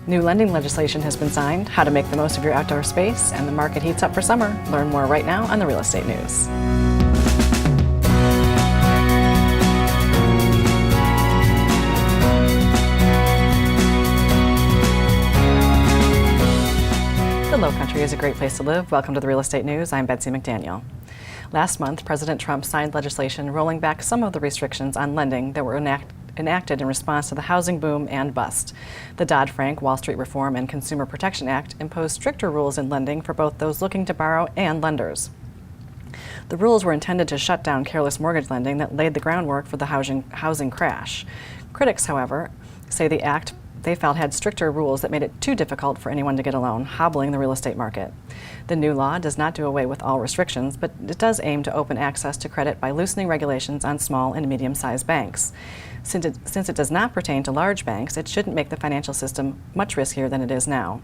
New lending legislation has been signed, how to make the most of your outdoor space, and the market heats up for summer. Learn more right now on the Real Estate News. The Lowcountry is a great place to live. Welcome to the Real Estate News. I'm Betsy McDaniel. Last month, President Trump signed legislation rolling back some of the restrictions on lending that were enacted in response to the housing boom and bust. The Dodd-Frank Wall Street Reform and Consumer Protection Act imposed stricter rules in lending for both those looking to borrow and lenders. The rules were intended to shut down careless mortgage lending that laid the groundwork for the housing crash. Critics, however, say the act they felt had stricter rules that made it too difficult for anyone to get a loan, hobbling the real estate market. The new law does not do away with all restrictions, but it does aim to open access to credit by loosening regulations on small and medium-sized banks. Since it does not pertain to large banks, it shouldn't make the financial system much riskier than it is now.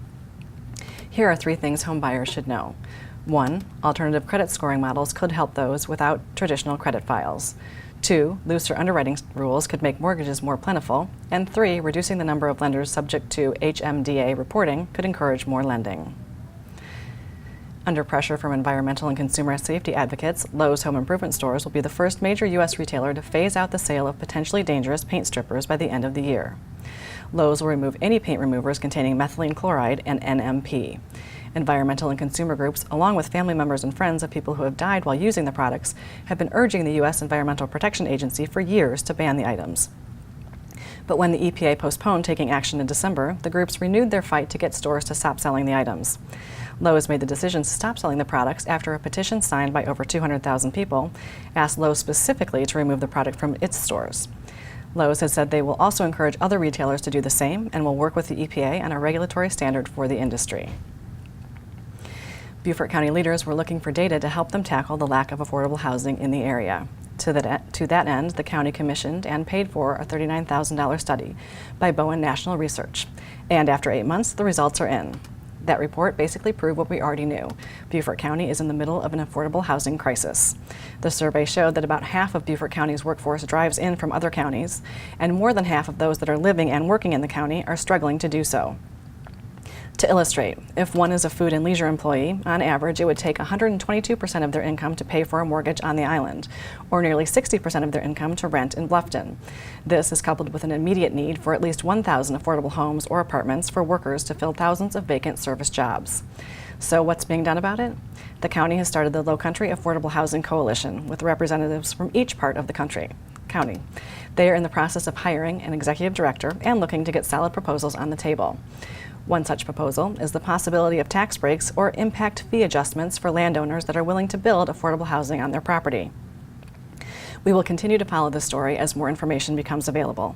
Here are 3 things home buyers should know. 1. Alternative credit scoring models could help those without traditional credit files. 2. Looser underwriting rules could make mortgages more plentiful. And 3. Reducing the number of lenders subject to HMDA reporting could encourage more lending. Under pressure from environmental and consumer safety advocates, Lowe's Home Improvement Stores will be the first major U.S. retailer to phase out the sale of potentially dangerous paint strippers by the end of the year. Lowe's will remove any paint removers containing methylene chloride and NMP. Environmental and consumer groups, along with family members and friends of people who have died while using the products, have been urging the U.S. Environmental Protection Agency for years to ban the items. But when the EPA postponed taking action in December, the groups renewed their fight to get stores to stop selling the items. Lowe's made the decision to stop selling the products after a petition signed by over 200,000 people asked Lowe's specifically to remove the product from its stores. Lowe's has said they will also encourage other retailers to do the same and will work with the EPA on a regulatory standard for the industry. Beaufort County leaders were looking for data to help them tackle the lack of affordable housing in the area. To that end, the county commissioned and paid for a $39,000 study by Bowen National Research. And after 8 months, the results are in. That report basically proved what we already knew. Beaufort County is in the middle of an affordable housing crisis. The survey showed that about half of Beaufort County's workforce drives in from other counties, and more than half of those that are living and working in the county are struggling to do so. To illustrate, if one is a food and leisure employee, on average it would take 122% of their income to pay for a mortgage on the island, or nearly 60% of their income to rent in Bluffton. This is coupled with an immediate need for at least 1,000 affordable homes or apartments for workers to fill thousands of vacant service jobs. So what's being done about it? The county has started the Lowcountry Affordable Housing Coalition with representatives from each part of the county. They are in the process of hiring an executive director and looking to get solid proposals on the table. One such proposal is the possibility of tax breaks or impact fee adjustments for landowners that are willing to build affordable housing on their property. We will continue to follow this story as more information becomes available.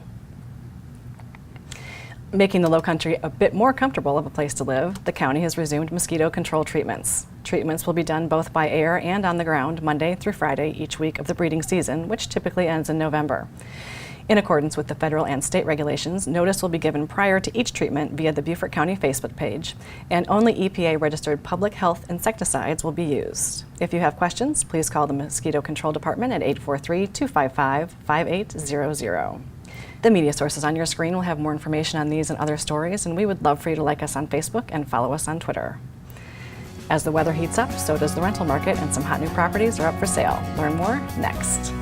Making the Lowcountry a bit more comfortable of a place to live, the county has resumed mosquito control treatments. Treatments will be done both by air and on the ground Monday through Friday each week of the breeding season, which typically ends in November. In accordance with the federal and state regulations, notice will be given prior to each treatment via the Beaufort County Facebook page, and only EPA-registered public health insecticides will be used. If you have questions, please call the Mosquito Control Department at 843-255-5800. The media sources on your screen will have more information on these and other stories, and we would love for you to like us on Facebook and follow us on Twitter. As the weather heats up, so does the rental market, and some hot new properties are up for sale. Learn more next.